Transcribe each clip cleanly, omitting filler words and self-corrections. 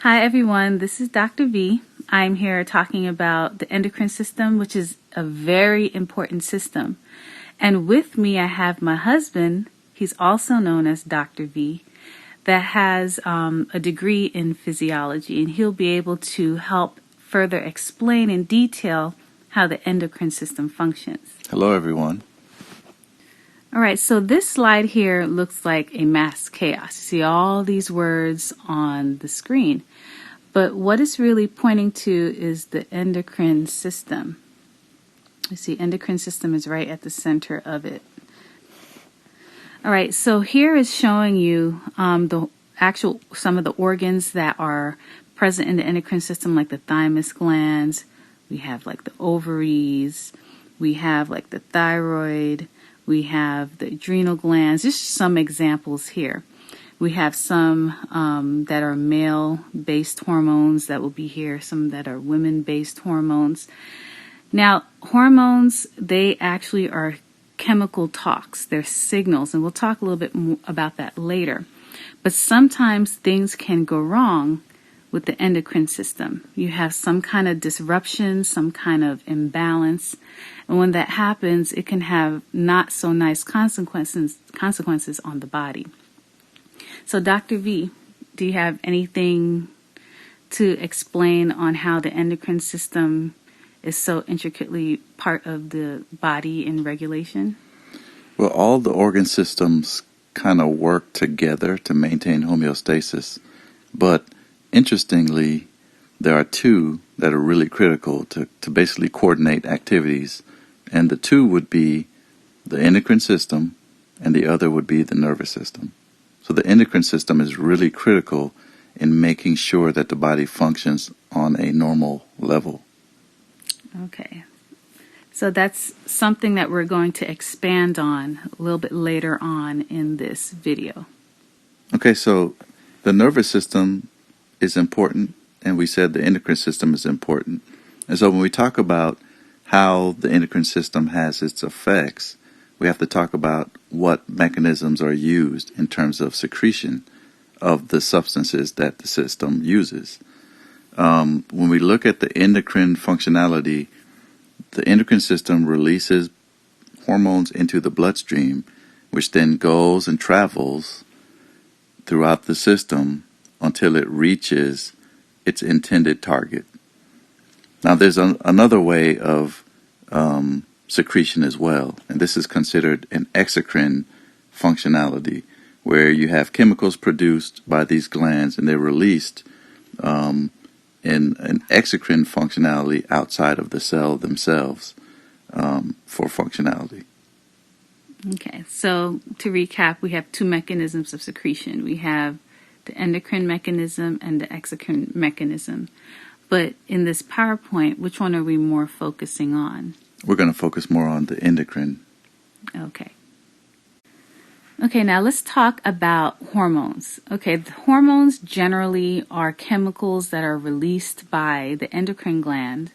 Hi everyone, this is Dr. V. I'm here talking about the endocrine system, which is a very important system. And with me I have my husband, he's also known as Dr. V, that has a degree in physiology, and he'll be able to help further explain in detail how the endocrine system functions. Hello everyone. All right, so this slide here looks like a mass chaos. You see all these words on the screen. But what it's really pointing to is the endocrine system. You see, endocrine system is right at the center of it. All right, so here is showing you some of the organs that are present in the endocrine system, like the thymus glands. We have like the ovaries. We have like the thyroid. We have the adrenal glands. Just some examples here. We have some that are male-based hormones that will be here, some that are women-based hormones. Now, hormones, they actually are chemical talks. They're signals, and we'll talk a little bit more about that later. But sometimes things can go wrong with the endocrine system. You have some kind of disruption, some kind of imbalance. And when that happens, it can have not so nice consequences on the body. So Dr. V, do you have anything to explain on how the endocrine system is so intricately part of the body in regulation? Well, all the organ systems kind of work together to maintain homeostasis. But interestingly, there are two that are really critical to basically coordinate activities. And the two would be the endocrine system, and the other would be the nervous system. So the endocrine system is really critical in making sure that the body functions on a normal level. Okay. So that's something that we're going to expand on a little bit later on in this video. Okay, so the nervous system is important, and we said the endocrine system is important. And so when we talk about how the endocrine system has its effects, we have to talk about what mechanisms are used in terms of secretion of the substances that the system uses. When we look at the endocrine functionality, the endocrine system releases hormones into the bloodstream, which then goes and travels throughout the system until it reaches its intended target. Now, there's another way of secretion as well, and this is considered an exocrine functionality, where you have chemicals produced by these glands and they're released in an exocrine functionality outside of the cell themselves for functionality. Okay, so to recap, we have two mechanisms of secretion. We have the endocrine mechanism and the exocrine mechanism. But in this PowerPoint, which one are we more focusing on? We're going to focus more on the endocrine. Okay. Okay, now let's talk about hormones. Okay, the hormones generally are chemicals that are released by the endocrine gland.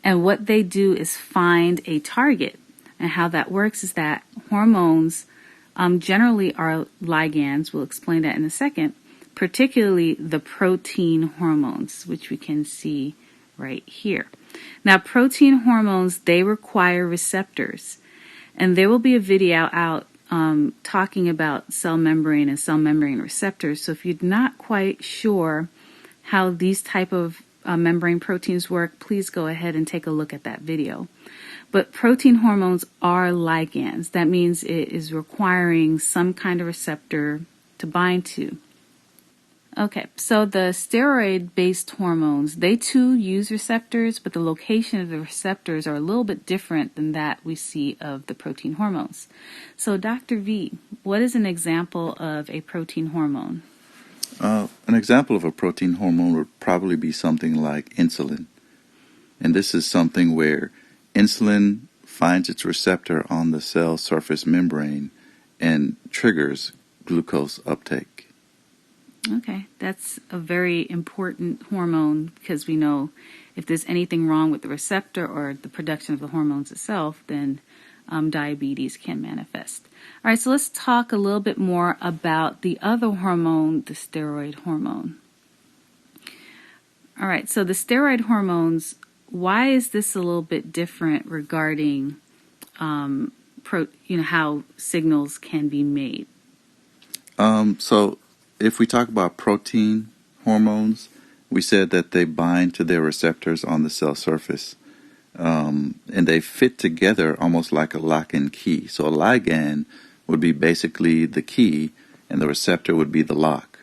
And what they do is find a target. And how that works is that hormones generally are ligands. We'll explain that in a second. Particularly the protein hormones, which we can see right here. Now, protein hormones, they require receptors. And there will be a video out talking about cell membrane and cell membrane receptors. So if you're not quite sure how these type of membrane proteins work, please go ahead and take a look at that video. But protein hormones are ligands. That means it is requiring some kind of receptor to bind to. Okay, so the steroid-based hormones, they too use receptors, but the location of the receptors are a little bit different than that we see of the protein hormones. So Dr. V, what is an example of a protein hormone? An example of a protein hormone would probably be something like insulin. And this is something where insulin finds its receptor on the cell surface membrane and triggers glucose uptake. Okay, that's a very important hormone because we know if there's anything wrong with the receptor or the production of the hormones itself, then diabetes can manifest. All right, so let's talk a little bit more about the other hormone, the steroid hormone. All right, so the steroid hormones, why is this a little bit different regarding how signals can be made? So if we talk about protein hormones, we said that they bind to their receptors on the cell surface. And they fit together almost like a lock and key. So a ligand would be basically the key, and the receptor would be the lock.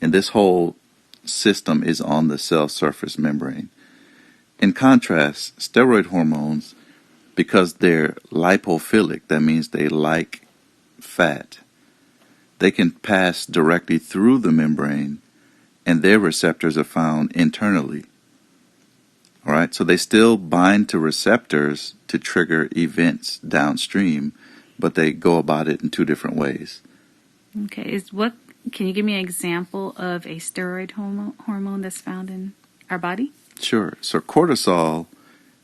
And this whole system is on the cell surface membrane. In contrast, steroid hormones, because they're lipophilic, that means they like fat, they can pass directly through the membrane, and their receptors are found internally. All right, so they still bind to receptors to trigger events downstream, but they go about it in two different ways. Okay, can you give me an example of a steroid hormone that's found in our body? Sure. So cortisol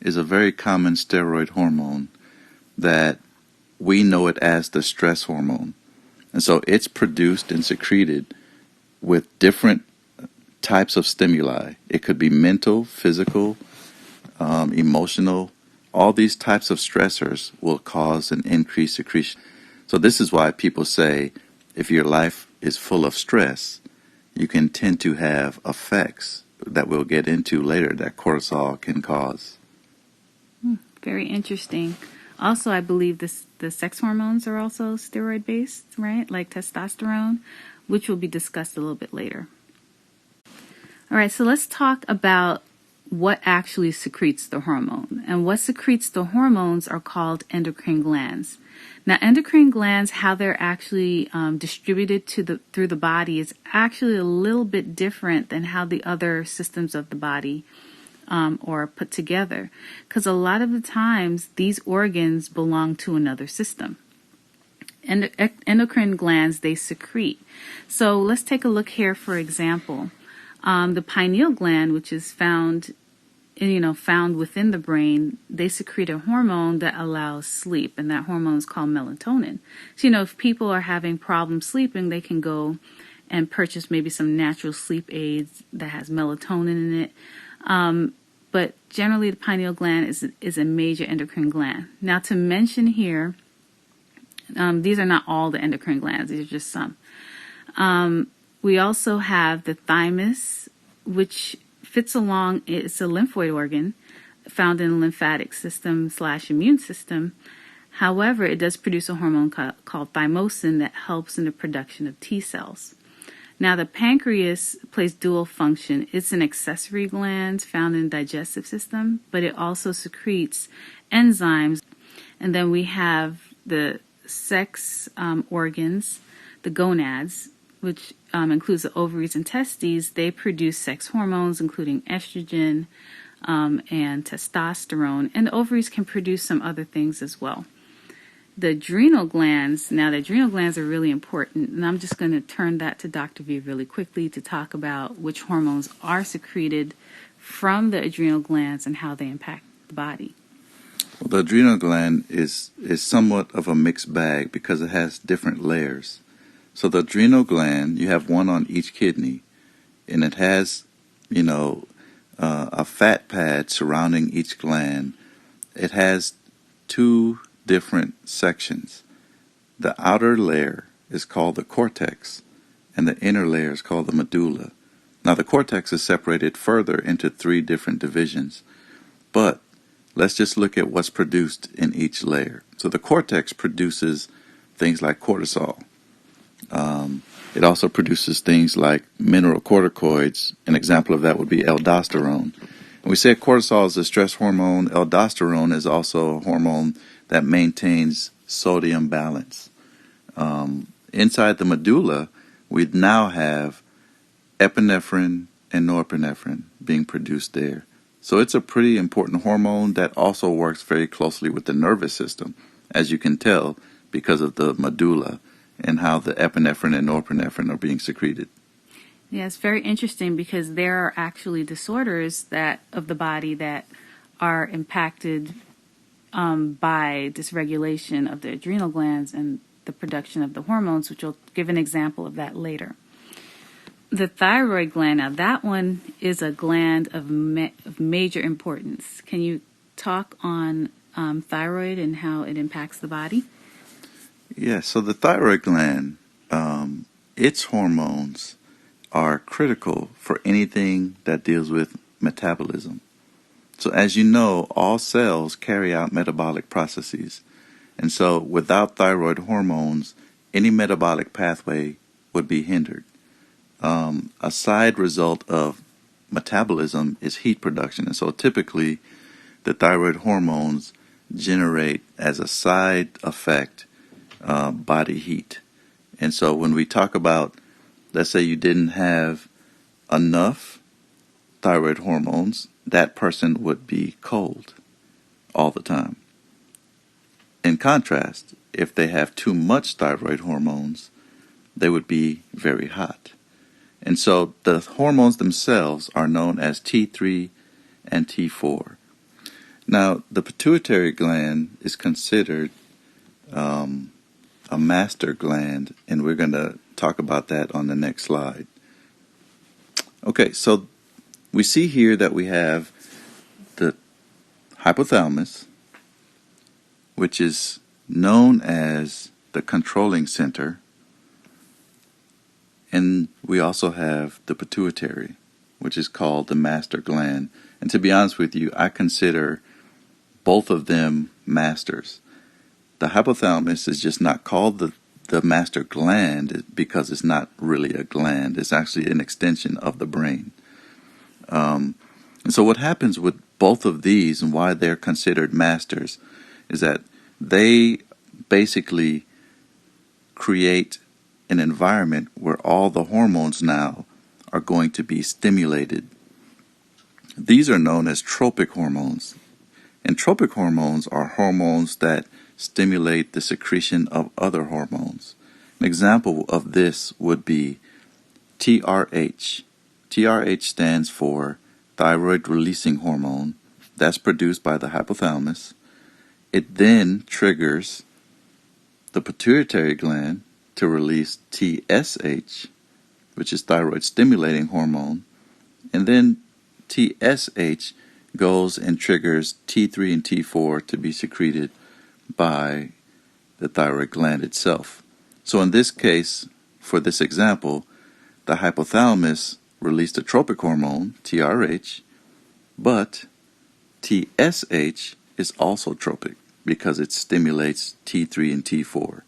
is a very common steroid hormone that we know it as the stress hormone. And so it's produced and secreted with different types of stimuli. It could be mental, physical, emotional. All these types of stressors will cause an increased secretion. So this is why people say if your life is full of stress, you can tend to have effects that we'll get into later that cortisol can cause. Very interesting. Also, I believe the sex hormones are also steroid-based, right? Like testosterone, which will be discussed a little bit later. All right, so let's talk about what actually secretes the hormone. And what secretes the hormones are called endocrine glands. Now, endocrine glands, how they're actually distributed through the body is actually a little bit different than how the other systems of the body are put together. Because a lot of the times, these organs belong to another system. Endocrine glands, they secrete. So let's take a look here, for example. The pineal gland, which is found within the brain, they secrete a hormone that allows sleep, and that hormone is called melatonin. So, if people are having problems sleeping, they can go and purchase maybe some natural sleep aids that has melatonin in it. But generally, the pineal gland is a major endocrine gland. Now, to mention here, these are not all the endocrine glands; these are just some. We also have the thymus, which fits along. It's a lymphoid organ found in the lymphatic system / immune system. However, it does produce a hormone called thymosin that helps in the production of T cells. Now, the pancreas plays dual function. It's an accessory gland found in the digestive system, but it also secretes enzymes. And then we have the sex organs, the gonads, which includes the ovaries and testes. They produce sex hormones, including estrogen and testosterone. And the ovaries can produce some other things as well. The adrenal glands, now the adrenal glands are really important, and I'm just going to turn that to Dr. V really quickly to talk about which hormones are secreted from the adrenal glands and how they impact the body. Well, the adrenal gland is somewhat of a mixed bag because it has different layers. So the adrenal gland, you have one on each kidney, and it has, a fat pad surrounding each gland. It has two different sections. The outer layer is called the cortex, and the inner layer is called the medulla. Now, the cortex is separated further into three different divisions, but let's just look at what's produced in each layer. So the cortex produces things like cortisol. It also produces things like mineralocorticoids. An example of that would be aldosterone. And we said cortisol is a stress hormone. Aldosterone is also a hormone that maintains sodium balance. Inside the medulla, we now have epinephrine and norepinephrine being produced there. So it's a pretty important hormone that also works very closely with the nervous system, as you can tell, because of the medulla and how the epinephrine and norepinephrine are being secreted. Yeah, it's very interesting because there are actually disorders of the body that are impacted by dysregulation of the adrenal glands and the production of the hormones, which I'll give an example of that later. The thyroid gland, now that one is a gland of major importance. Can you talk on thyroid and how it impacts the body? Yeah, so the thyroid gland, its hormones are critical for anything that deals with metabolism. So as you know, all cells carry out metabolic processes. And so without thyroid hormones, any metabolic pathway would be hindered. A side result of metabolism is heat production. And so typically the thyroid hormones generate as a side effect body heat. And so when we talk about, let's say you didn't have enough thyroid hormones, that person would be cold all the time. In contrast, if they have too much thyroid hormones, they would be very hot. And so the hormones themselves are known as T3 and T4. Now, the pituitary gland is considered a master gland, and we're going to talk about that on the next slide. Okay, so we see here that we have the hypothalamus, which is known as the controlling center, and we also have the pituitary, which is called the master gland. And to be honest with you, I consider both of them masters. The hypothalamus is just not called the master gland because it's not really a gland. It's actually an extension of the brain. And so what happens with both of these and why they're considered masters is that they basically create an environment where all the hormones now are going to be stimulated. These are known as tropic hormones. And tropic hormones are hormones that stimulate the secretion of other hormones. An example of this would be TRH. TRH stands for thyroid releasing hormone. That's produced by the hypothalamus. It then triggers the pituitary gland to release TSH, which is thyroid stimulating hormone. And then TSH goes and triggers T3 and T4 to be secreted by the thyroid gland itself. So in this case, for this example, the hypothalamus released a tropic hormone, TRH, but TSH is also tropic because it stimulates T3 and T4.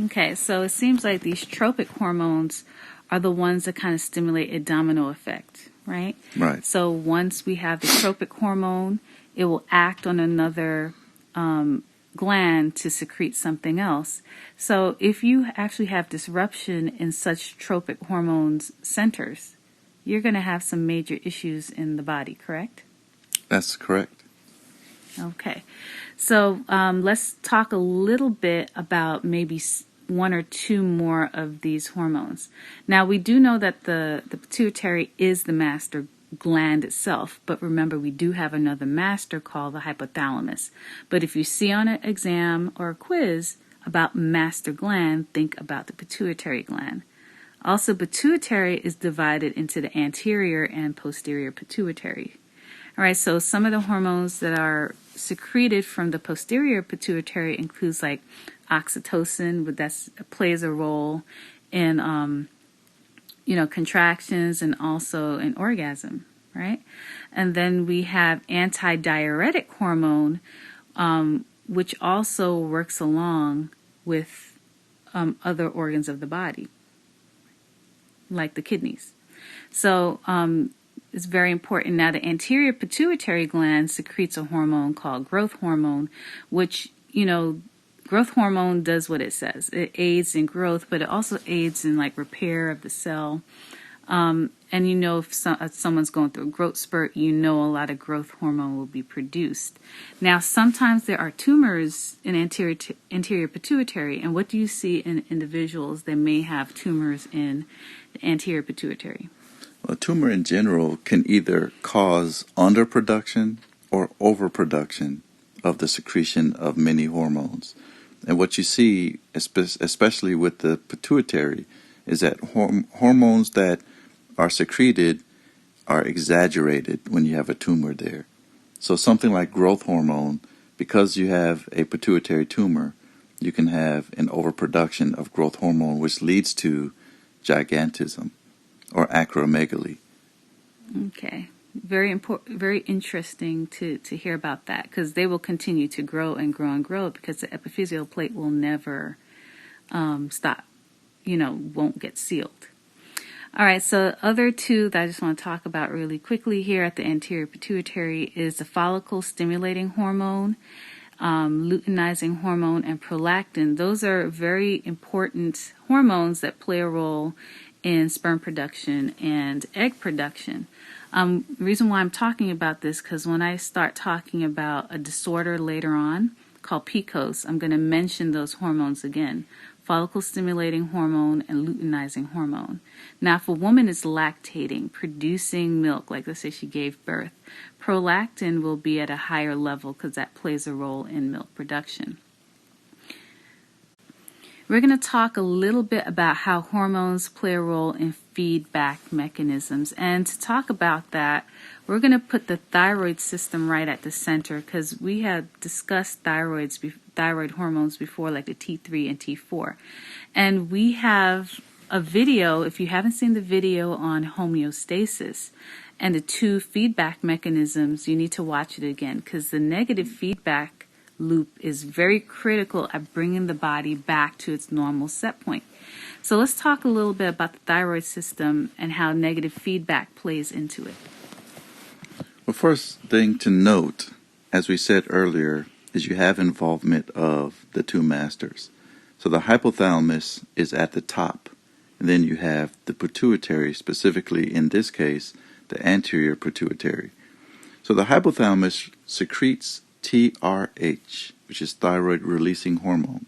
Okay, so it seems like these tropic hormones are the ones that kind of stimulate a domino effect, right? Right. So once we have the tropic hormone, it will act on another gland to secrete something else. So if you actually have disruption in such tropic hormones centers, you're going to have some major issues in the body, correct? That's correct. Okay. So let's talk a little bit about maybe one or two more of these hormones. Now, we do know that the pituitary is the master gland itself, but remember, we do have another master called the hypothalamus. But if you see on an exam or a quiz about master gland, think about the pituitary gland. Also, pituitary is divided into the anterior and posterior pituitary. All right, so some of the hormones that are secreted from the posterior pituitary includes like oxytocin, but that plays a role in contractions and also in orgasm, right? And then we have antidiuretic hormone, which also works along with other organs of the body, like the kidneys. So it's very important. Now, the anterior pituitary gland secretes a hormone called growth hormone, which, growth hormone does what it says. It aids in growth, but it also aids in like repair of the cell. And if someone's going through a growth spurt, a lot of growth hormone will be produced. Now, sometimes there are tumors in anterior pituitary, and what do you see in individuals that may have tumors in the anterior pituitary? A tumor in general can either cause underproduction or overproduction of the secretion of many hormones. And what you see, especially with the pituitary, is that hormones that are secreted are exaggerated when you have a tumor there. So something like growth hormone, because you have a pituitary tumor, you can have an overproduction of growth hormone, which leads to gigantism or acromegaly. Okay. Very important, very interesting to hear about that, because they will continue to grow and grow and grow because the epiphyseal plate will never stop, won't get sealed. All right, so other two that I just want to talk about really quickly here at the anterior pituitary is the follicle stimulating hormone, luteinizing hormone, and prolactin. Those are very important hormones that play a role in sperm production and egg production. The reason why I'm talking about this, because when I start talking about a disorder later on called Pecos, I'm going to mention those hormones again: follicle stimulating hormone and luteinizing hormone. Now, if a woman is lactating, producing milk, like let's say she gave birth, prolactin will be at a higher level because that plays a role in milk production. We're going to talk a little bit about how hormones play a role in feedback mechanisms. And to talk about that, we're going to put the thyroid system right at the center, because we have discussed thyroid hormones before, like the T3 and T4. And we have a video, if you haven't seen the video on homeostasis and the two feedback mechanisms, you need to watch it again, because the negative feedback loop is very critical at bringing the body back to its normal set point. So let's talk a little bit about the thyroid system and how negative feedback plays into it. Well, first thing to note, as we said earlier, is you have involvement of the two masters. So the hypothalamus is at the top, and then you have the pituitary, specifically in this case, the anterior pituitary. So the hypothalamus secretes TRH, which is thyroid releasing hormone.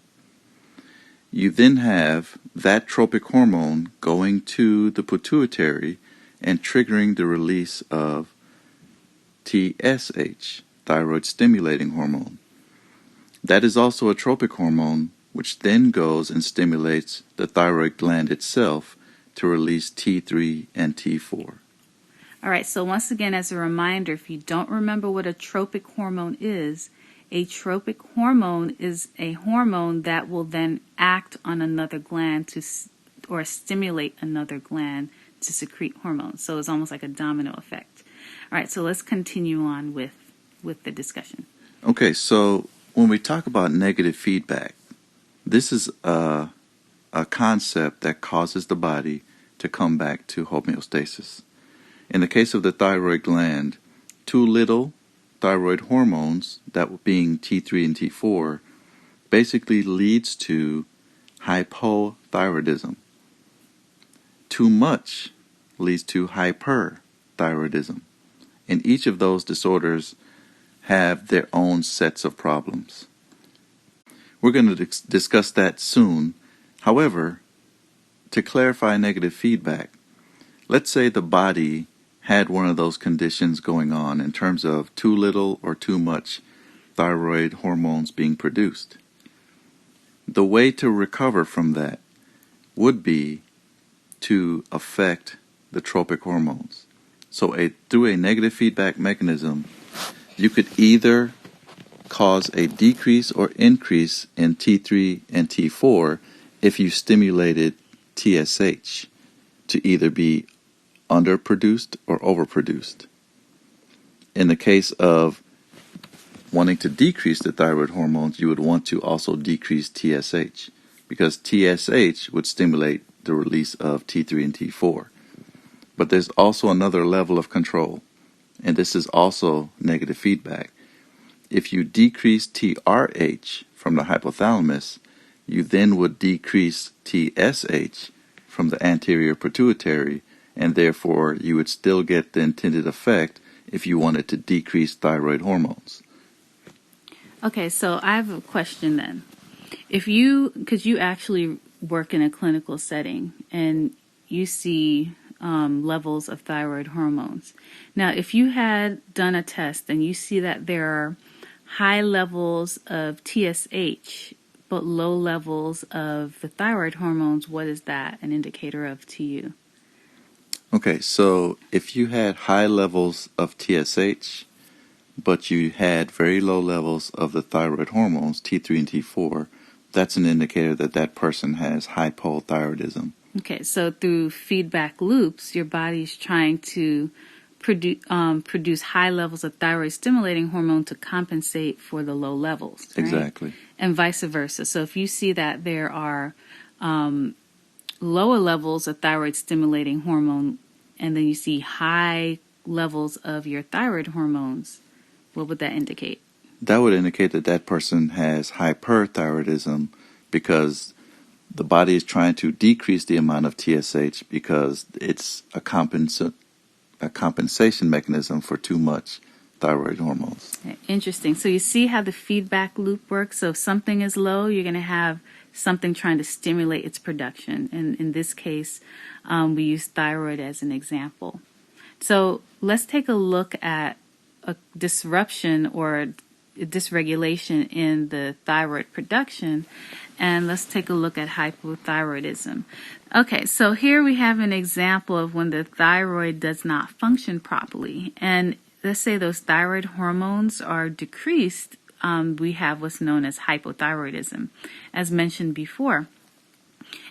You then have that tropic hormone going to the pituitary and triggering the release of TSH, thyroid stimulating hormone. That is also a tropic hormone, which then goes and stimulates the thyroid gland itself to release T3 and T4. All right, so once again, as a reminder, if you don't remember what a tropic hormone is, a tropic hormone is a hormone that will then act on another gland or stimulate another gland to secrete hormones. So it's almost like a domino effect. All right, so let's continue on with the discussion. Okay, so when we talk about negative feedback, this is a concept that causes the body to come back to homeostasis. In the case of the thyroid gland, too little thyroid hormones, that being T3 and T4, basically leads to hypothyroidism. Too much leads to hyperthyroidism. And each of those disorders have their own sets of problems. We're going to discuss that soon. However, to clarify negative feedback, let's say the body had one of those conditions going on in terms of too little or too much thyroid hormones being produced. The way to recover from that would be to affect the tropic hormones. So through a negative feedback mechanism, you could either cause a decrease or increase in T3 and T4 if you stimulated TSH to either be underproduced or overproduced. In the case of wanting to decrease the thyroid hormones, you would want to also decrease TSH, because TSH would stimulate the release of T3 and T4. But there's also another level of control, and this is also negative feedback. If you decrease TRH from the hypothalamus, you then would decrease TSH from the anterior pituitary, and therefore you would still get the intended effect if you wanted to decrease thyroid hormones. Okay, so I have a question then. Because you actually work in a clinical setting and you see levels of thyroid hormones. Now, if you had done a test and you see that there are high levels of TSH but low levels of the thyroid hormones, what is that an indicator of to you? Okay, so if you had high levels of TSH, but you had very low levels of the thyroid hormones, T3 and T4, that's an indicator that that person has hypothyroidism. Okay, so through feedback loops, your body's trying to produce high levels of thyroid stimulating hormone to compensate for the low levels. Right? Exactly. And vice versa. So if you see that there are lower levels of thyroid stimulating hormone and then you see high levels of your thyroid hormones, what would that indicate? That would indicate that that person has hyperthyroidism because the body is trying to decrease the amount of TSH because it's a compensation mechanism for too much thyroid hormones. Interesting. So you see how the feedback loop works? So if something is low, you're going to have something trying to stimulate its production. And in this case, we use thyroid as an example. So let's take a look at a disruption or dysregulation in the thyroid production, and let's take a look at hypothyroidism. Okay, so here we have an example of when the thyroid does not function properly, and let's say those thyroid hormones are decreased. We have what's known as hypothyroidism, as mentioned before.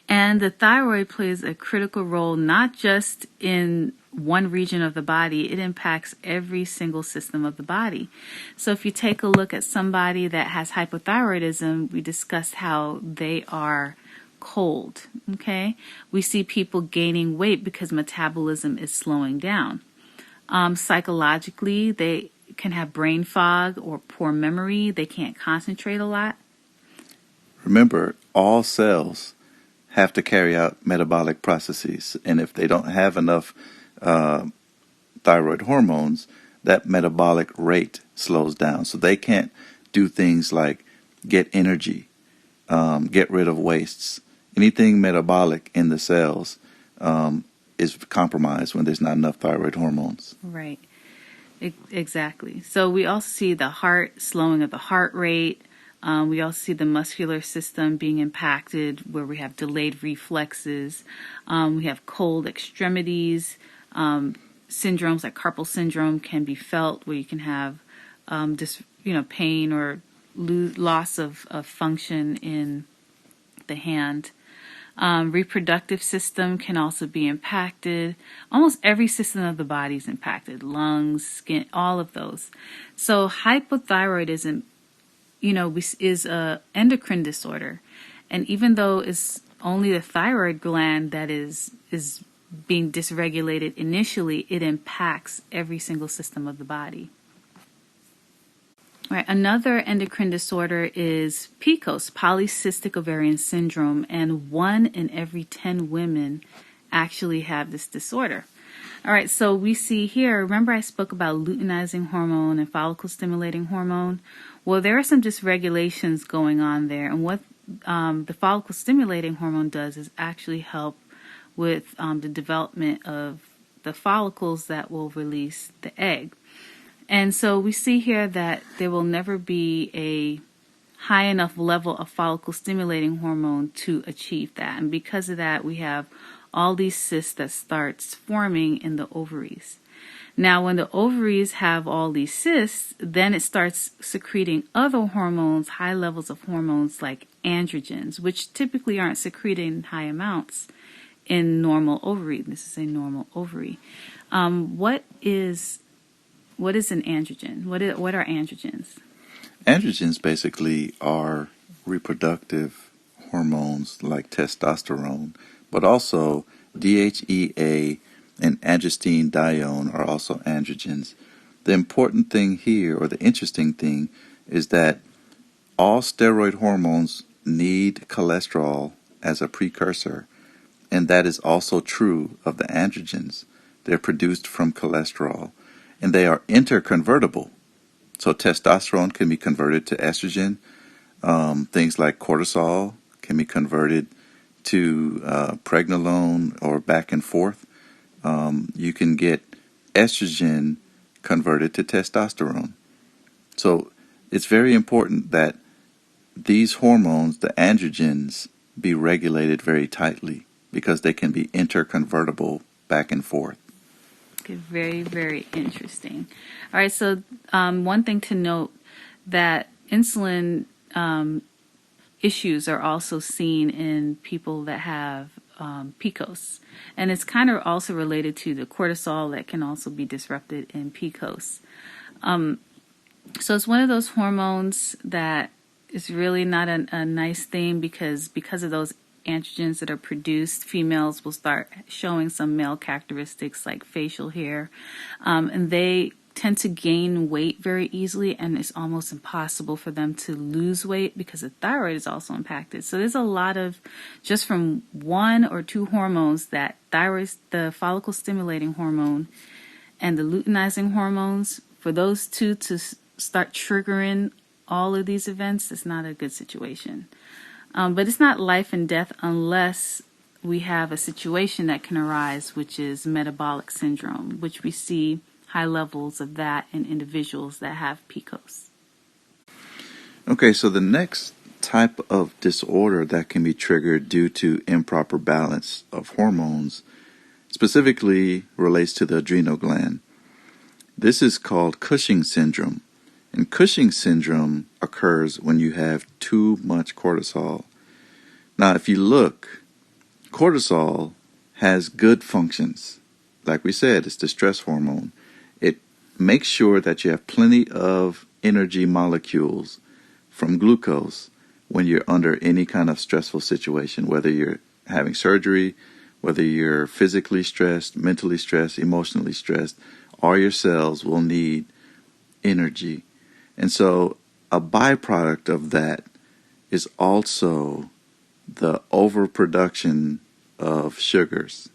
And the thyroid plays a critical role not just in one region of the body, it impacts every single system of the body. So if you take a look at somebody that has hypothyroidism, we discussed how they are cold, okay? We see people gaining weight because metabolism is slowing down. Psychologically, they can have brain fog or poor memory. They can't concentrate a lot. Remember, all cells have to carry out metabolic processes, and if they don't have enough thyroid hormones, that metabolic rate slows down. So they can't do things like get energy, get rid of wastes. Anything metabolic in the cells is compromised when there's not enough thyroid hormones. Right. Exactly. So we also see the slowing of the heart rate. We also see the muscular system being impacted where we have delayed reflexes. We have cold extremities. Syndromes like carpal syndrome can be felt where you can have pain or loss of function in the hand. Reproductive system can also be impacted. Almost every system of the body is impacted. Lungs, skin, all of those. So hypothyroidism, is a endocrine disorder. And even though it's only the thyroid gland that is being dysregulated initially, it impacts every single system of the body. Right. Another endocrine disorder is Pecos, polycystic ovarian syndrome, and 1 in every 10 women actually have this disorder. All right, so we see here, remember I spoke about luteinizing hormone and follicle stimulating hormone? Well, there are some dysregulations going on there, and what the follicle stimulating hormone does is actually help with the development of the follicles that will release the egg. And so we see here that there will never be a high enough level of follicle stimulating hormone to achieve that. And because of that, we have all these cysts that starts forming in the ovaries. Now, when the ovaries have all these cysts, then it starts secreting other hormones, high levels of hormones like androgens, which typically aren't secreted in high amounts in normal ovary. This is a normal ovary. What is an androgen? What are androgens? Androgens basically are reproductive hormones like testosterone, but also DHEA and androstenedione are also androgens. The important thing here, or the interesting thing, is that all steroid hormones need cholesterol as a precursor, and that is also true of the androgens. They're produced from cholesterol, and they are interconvertible. So testosterone can be converted to estrogen. Things like cortisol can be converted to pregnenolone or back and forth. You can get estrogen converted to testosterone. So it's very important that these hormones, the androgens, be regulated very tightly because they can be interconvertible back and forth. Okay, very, very interesting. All right, so one thing to note that insulin issues are also seen in people that have Pecos. And it's kind of also related to the cortisol that can also be disrupted in Pecos. So it's one of those hormones that is really not a nice thing because of those androgens that are produced, females will start showing some male characteristics like facial hair, and they tend to gain weight very easily, and it's almost impossible for them to lose weight because the thyroid is also impacted. So there's a lot of, just from one or two hormones, that thyroid, the follicle stimulating hormone and the luteinizing hormones, for those two to start triggering all of these events, it's not a good situation. But it's not life and death unless we have a situation that can arise, which is metabolic syndrome, which we see high levels of that in individuals that have Pecos. Okay, so the next type of disorder that can be triggered due to improper balance of hormones specifically relates to the adrenal gland. This is called Cushing's Syndrome. And Cushing's Syndrome occurs when you have too much cortisol. Now, if you look, cortisol has good functions. Like we said, it's the stress hormone. It makes sure that you have plenty of energy molecules from glucose when you're under any kind of stressful situation, whether you're having surgery, whether you're physically stressed, mentally stressed, emotionally stressed, all your cells will need energy. And so a byproduct of that is also the overproduction of sugars,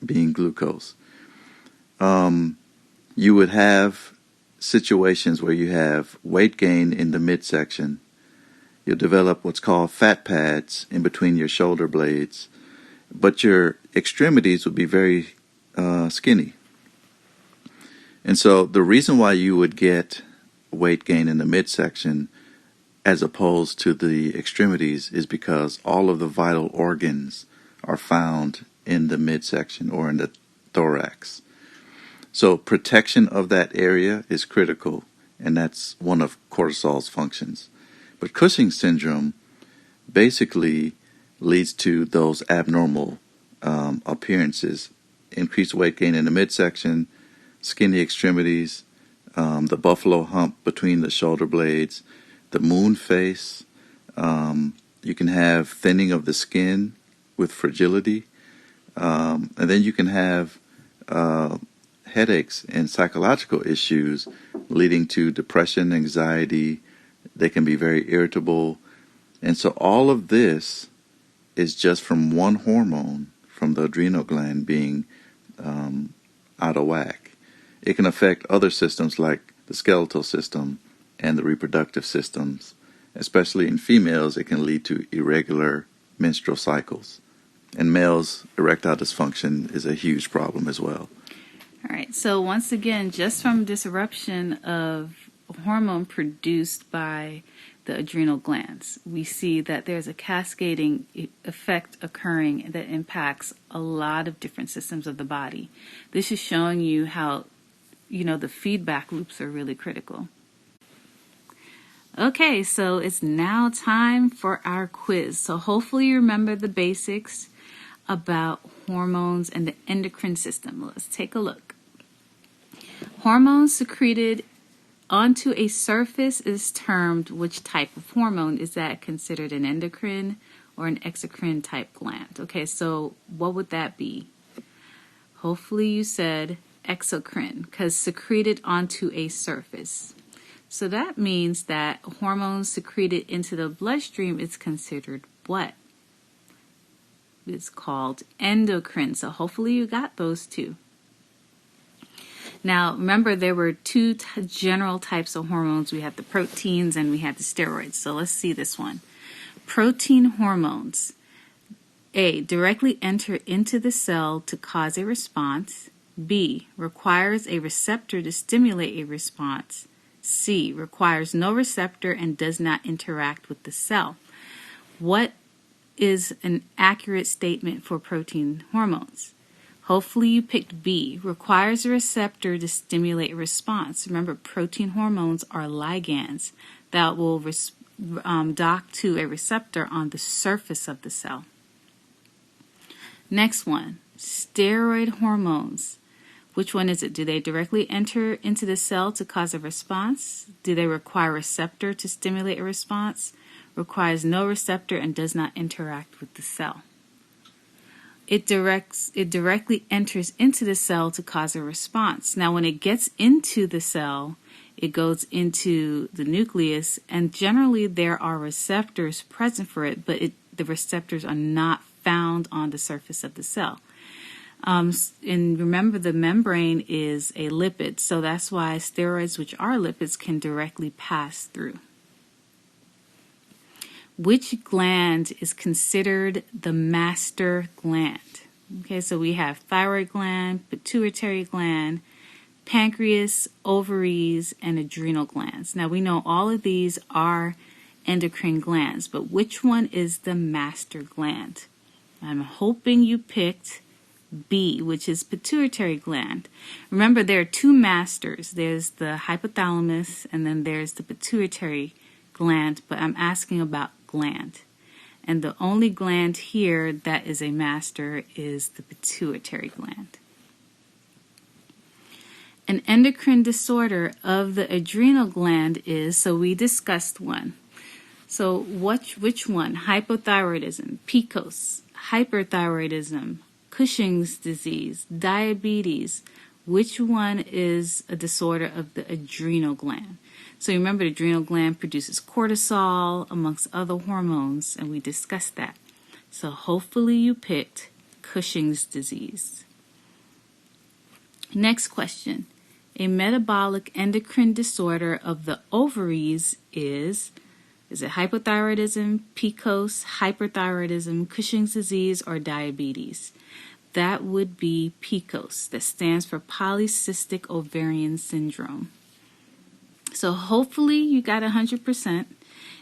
being glucose. You would have situations where you have weight gain in the midsection. You'll develop what's called fat pads in between your shoulder blades, but your extremities would be very skinny. And so the reason why you would get weight gain in the midsection as opposed to the extremities is because all of the vital organs are found in the midsection or in the thorax. So protection of that area is critical, and that's one of cortisol's functions. But Cushing's syndrome basically leads to those abnormal appearances: increased weight gain in the midsection, skinny extremities, the buffalo hump between the shoulder blades, the moon face. You can have thinning of the skin with fragility, and then you can have headaches and psychological issues leading to depression, anxiety. They can be very irritable. And so all of this is just from one hormone, from the adrenal gland, being out of whack. It can affect other systems like the skeletal system and the reproductive systems. Especially in females, it can lead to irregular menstrual cycles. And males, erectile dysfunction is a huge problem as well. All right, so once again, just from disruption of hormone produced by the adrenal glands, we see that there's a cascading effect occurring that impacts a lot of different systems of the body. This is showing you how, the feedback loops are really critical. Okay, so it's now time for our quiz. So hopefully you remember the basics about hormones and the endocrine system. Let's take a look. Hormones secreted onto a surface is termed which type of hormone? Is that considered an endocrine or an exocrine type gland? Okay, so what would that be? Hopefully you said exocrine, because secreted onto a surface. So that means that hormones secreted into the bloodstream is considered what? It's called endocrine. So hopefully you got those two. Now, remember, there were two general types of hormones. We had the proteins and we had the steroids. So let's see this one. Protein hormones. A, directly enter into the cell to cause a response. B, requires a receptor to stimulate a response. C, requires no receptor and does not interact with the cell. What is an accurate statement for protein hormones? Hopefully you picked B. Requires a receptor to stimulate a response. Remember, protein hormones are ligands that will dock to a receptor on the surface of the cell. Next one, steroid hormones. Which one is it? Do they directly enter into the cell to cause a response? Do they require a receptor to stimulate a response? Requires no receptor and does not interact with the cell. It directly enters into the cell to cause a response. Now, when it gets into the cell, it goes into the nucleus, and generally there are receptors present for it, but the receptors are not found on the surface of the cell. And remember, the membrane is a lipid, so that's why steroids, which are lipids, can directly pass through. Which gland is considered the master gland? Okay, so we have thyroid gland, pituitary gland, pancreas, ovaries, and adrenal glands. Now we know all of these are endocrine glands, but which one is the master gland? I'm hoping you picked B, which is pituitary gland. Remember, there are two masters. There's the hypothalamus and then there's the pituitary gland, but I'm asking about gland. And the only gland here that is a master is the pituitary gland. An endocrine disorder of the adrenal gland is, so we discussed one. So which one? Hypothyroidism, Pecos, hyperthyroidism, Cushing's disease, diabetes. Which one is a disorder of the adrenal gland? So remember, the adrenal gland produces cortisol amongst other hormones, and we discussed that. So hopefully you picked Cushing's disease. Next question. A metabolic endocrine disorder of the ovaries is it hypothyroidism, Pecos, hyperthyroidism, Cushing's disease, or diabetes? That would be Pecos. That stands for polycystic ovarian syndrome. So hopefully you got 100%.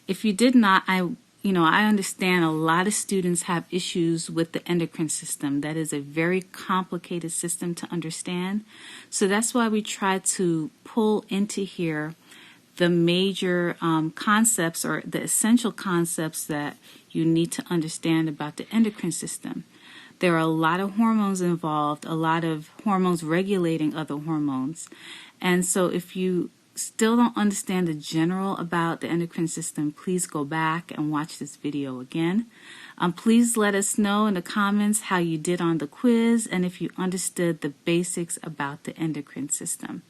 If you did not, I understand a lot of students have issues with the endocrine system. That is a very complicated system to understand. So that's why we try to pull into here the major concepts or the essential concepts that you need to understand about the endocrine system. There are a lot of hormones involved, a lot of hormones regulating other hormones. And so if you still don't understand the general about the endocrine system, please go back and watch this video again. Please let us know in the comments how you did on the quiz and if you understood the basics about the endocrine system.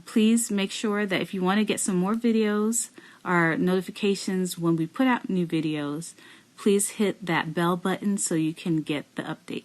Please make sure that if you want to get some more videos or notifications when we put out new videos, please hit that bell button so you can get the update.